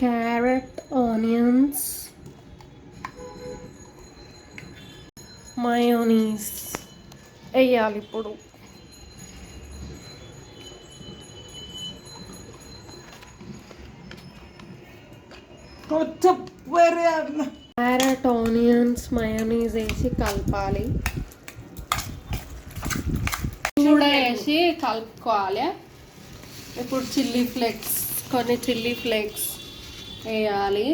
Carrot, onions, mayonnaise వేయాలి ఇప్పుడు. Carrot, onions, mayonnaise వేసి కలపాలి. కూడా వేసి కలుపుకోవాలి. ఇప్పుడు కొన్ని చిల్లీ ఫ్లేక్స్ వేయాలి.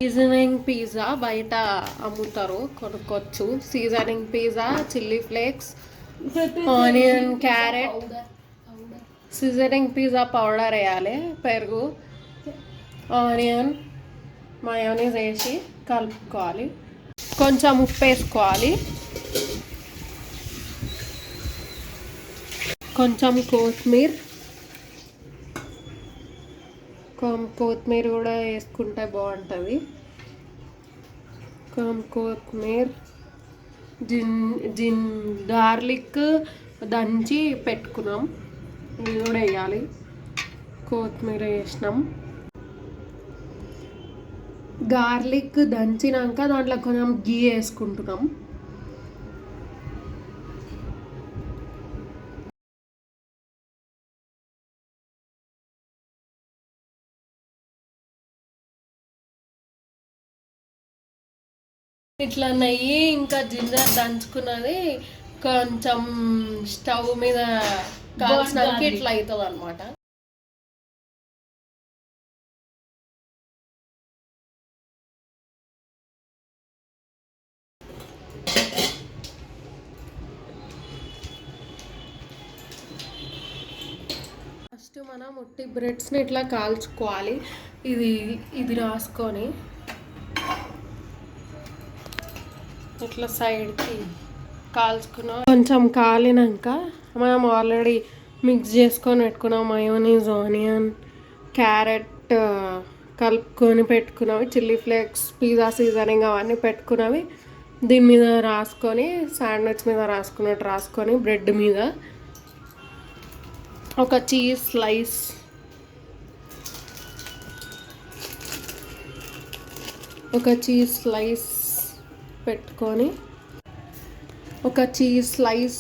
సీజనింగ్ పిజ్జా బయట అమ్ముతారు, కొనుక్కోవచ్చు. Seasoning pizza, chilli flakes, onion, carrot, seasoning pizza powder వేయాలి. పెరుగు, ఆనియన్, మయోనీస్ వేసి కలుపుకోవాలి. కొంచెం ఉప్పు వేసుకోవాలి. కొంచెం కొత్తిమీర కూడా వేసుకుంటే బాగుంటుంది. కొత్తిమీర, గార్లిక్ దంచి పెట్టుకున్నాం, ఇది కూడా వేయాలి. కొత్తిమీర వేసినాం. గార్లిక్ దంచినాక దాంట్లో కొంచెం గీ వేసుకుంటున్నాం. ఇట్లా నెయ్యి ఇంకా జింజర్ దంచుకున్నది కొంచెం స్టవ్ మీద కాల్చినాక ఇట్లా అవుతుంది అనమాట. ఫస్ట్ మనం ఉట్టి బ్రెడ్స్ని ఇట్లా కాల్చుకోవాలి. ఇది రాసుకొని ఇట్లా సైడ్కి కాల్చుకున్నాం. కొంచెం కాలినాక మనం ఆల్రెడీ మిక్స్ చేసుకొని పెట్టుకున్నాం మయోనీస్, ఆనియన్, క్యారెట్ కలుపుకొని పెట్టుకున్నవి, చిల్లీ ఫ్లేక్స్, పిజ్జా సీజనింగ్ అవన్నీ పెట్టుకున్నవి దీని మీద రాసుకొని, శాండ్విచ్ మీద రాసుకున్నట్టు రాసుకొని, బ్రెడ్ మీద ఒక చీజ్ స్లైస్ పెట్టుకొని, ఒక చీజ్ స్లైస్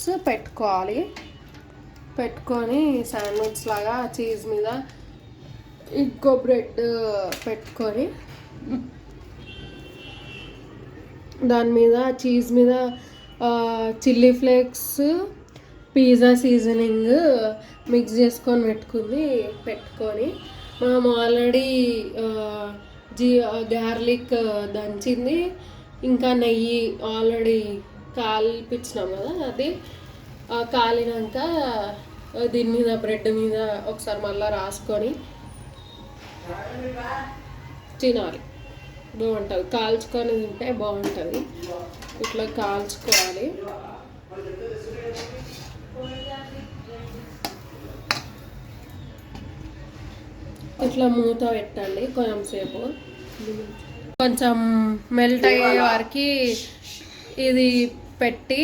పెట్టుకొని శాండ్విచ్ లాగా చీజ్ మీద ఇంకో బ్రెడ్ పెట్టుకొని దాని మీద చీజ్ మీద chilli flakes, pizza seasoning mix చేసుకొని పెట్టుకొని మనం ఆల్రెడీ గార్లిక్ దంచింది ఇంకా నెయ్యి ఆల్రెడీ కాల్పించినాం కదా, అది కాలినాక దీని మీద బ్రెడ్ మీద ఒకసారి మళ్ళీ రాసుకొని తినాలి. బాగుంటుంది, కాల్చుకొని తింటే బాగుంటుంది. ఇట్లా కాల్చుకోవాలి. ఇట్లా మూత పెట్టండి కొంచెం సేపు, కొంచెం మెల్ట్ అయ్యే వరకు ఇది పెట్టి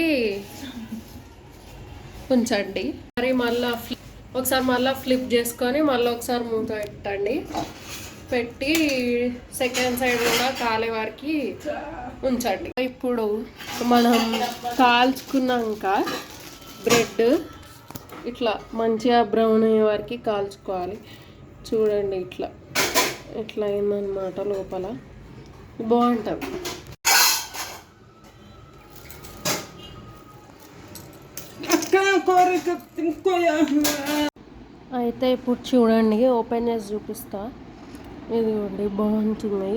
ఉంచండి. మరి ఒకసారి మళ్ళీ ఫ్లిప్ చేసుకొని మళ్ళీ ఒకసారి మూత పెట్టి సెకండ్ సైడ్ కూడా కాలే వరకు ఉంచండి. ఇప్పుడు మనం కాల్చుకున్నాక బ్రెడ్ ఇట్లా మంచిగా బ్రౌన్ అయ్యే వరకు కాల్చుకోవాలి. చూడండి ఇట్లా అయిందనమాట. లోపల బాగుంటుంది. అయితే ఇప్పుడు చూడండి, ఓపెన్ చేసి చూపిస్తా. ఇదిగోండి బాగుంటుంది.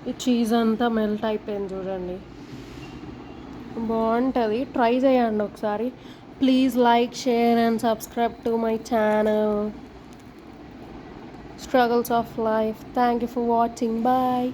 ఈ చీజ్ అంతా మెల్ట్ అయిపోయింది చూడండి, బాగుంటుంది. ట్రై చేయండి ఒకసారి. Please like, share and subscribe to my channel Struggles of Life. Thank you for watching. Bye.